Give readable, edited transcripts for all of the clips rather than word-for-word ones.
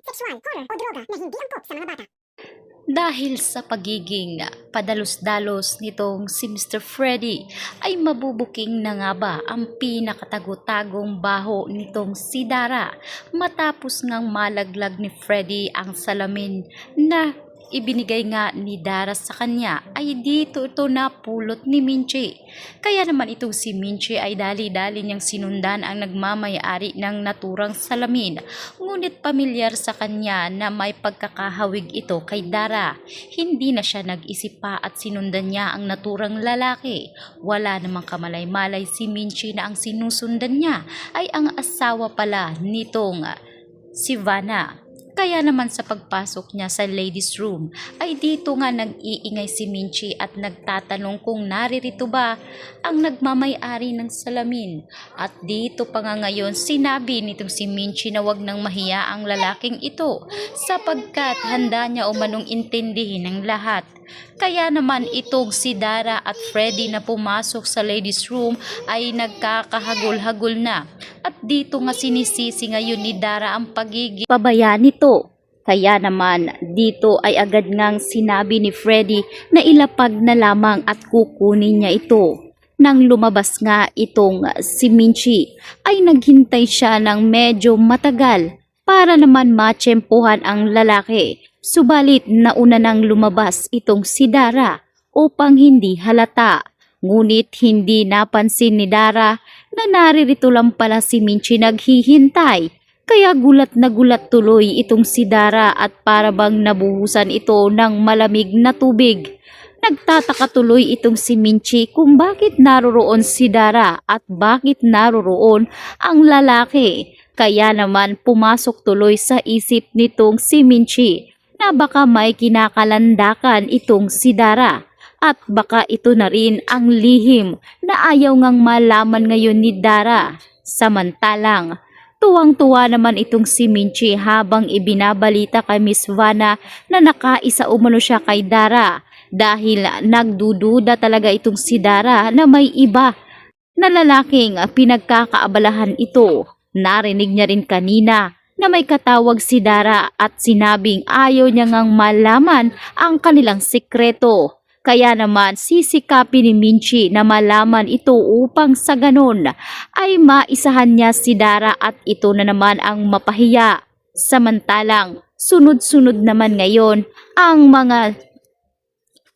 sexual, horror o droga na hindi angkop sa mga bata. Dahil sa pagiging padalos-dalos nitong si Mr. Freddy ay mabubuking na nga ba ang pinakatago-tagong baho nitong si Dara matapos ngang malaglag ni Freddy ang salamin na ibinigay nga ni Dara sa kanya ay dito ito napulot ni Minchi. Kaya naman itong si Minchi ay dali-dali niyang sinundan ang nagmamay-ari ng naturang salamin. Ngunit pamilyar sa kanya na may pagkakahawig ito kay Dara. Hindi na siya nag-isip pa at sinundan niya ang naturang lalaki. Wala namang kamalay-malay si Minchi na ang sinusundan niya ay ang asawa pala nitong si Vanna. Kaya naman sa pagpasok niya sa ladies room ay dito nga nag-iingay si Minchi at nagtatanong kung naririto ba ang nagmamay-ari ng salamin. At dito pa nga ngayon sinabi nitong si Minchi na wag nang mahiya ang lalaking ito sapagkat handa niya umanong intindihin ang lahat. Kaya naman itong si Dara at Freddy na pumasok sa ladies room ay nagkakahagul-hagul na. At dito nga sinisisi ngayon ni Dara ang pagiging pabaya nito. Kaya naman dito ay agad ngang sinabi ni Freddy na ilapag na lamang at kukunin niya ito. Nang lumabas nga itong si Minchi ay naghintay siya ng medyo matagal para naman matsyempohan ang lalaki. Subalit nauna nang lumabas itong si Dara upang hindi halata. Ngunit hindi napansin ni Dara na naririto lang pala si Minchi naghihintay. Kaya gulat na gulat tuloy itong si Dara at para bang nabuhusan ito ng malamig na tubig. Nagtataka tuloy itong si Minchi kung bakit naroroon si Dara at bakit naroroon ang lalaki. Kaya naman pumasok tuloy sa isip nitong si Minchi na baka may kinakalandakan itong si Dara at baka ito na rin ang lihim na ayaw ngang malaman ngayon ni Dara. Samantalang tuwang-tuwa naman itong si Minchi habang ibinabalita kay Miss Vanna na nakaisa umano siya kay Dara dahil nagdududa talaga itong si Dara na may iba na lalaking pinagkakaabalahan ito. Narinig niya rin kanina na may katawag si Dara at sinabing ayaw niya ngang malaman ang kanilang sikreto. Kaya naman sisikapin ni Minchi na malaman ito upang sa ganon ay maisahan niya si Dara at ito na naman ang mapahiya. Samantalang sunod-sunod naman ngayon ang mga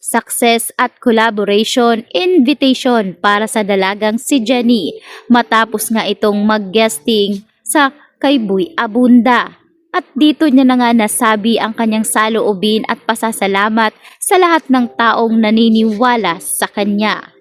success at collaboration invitation para sa dalagang si Jenny matapos nga itong mag-guesting sa kay Boy Abunda. At dito niya na nga nasabi ang kanyang saloobin at pasasalamat sa lahat ng taong naniniwala sa kanya.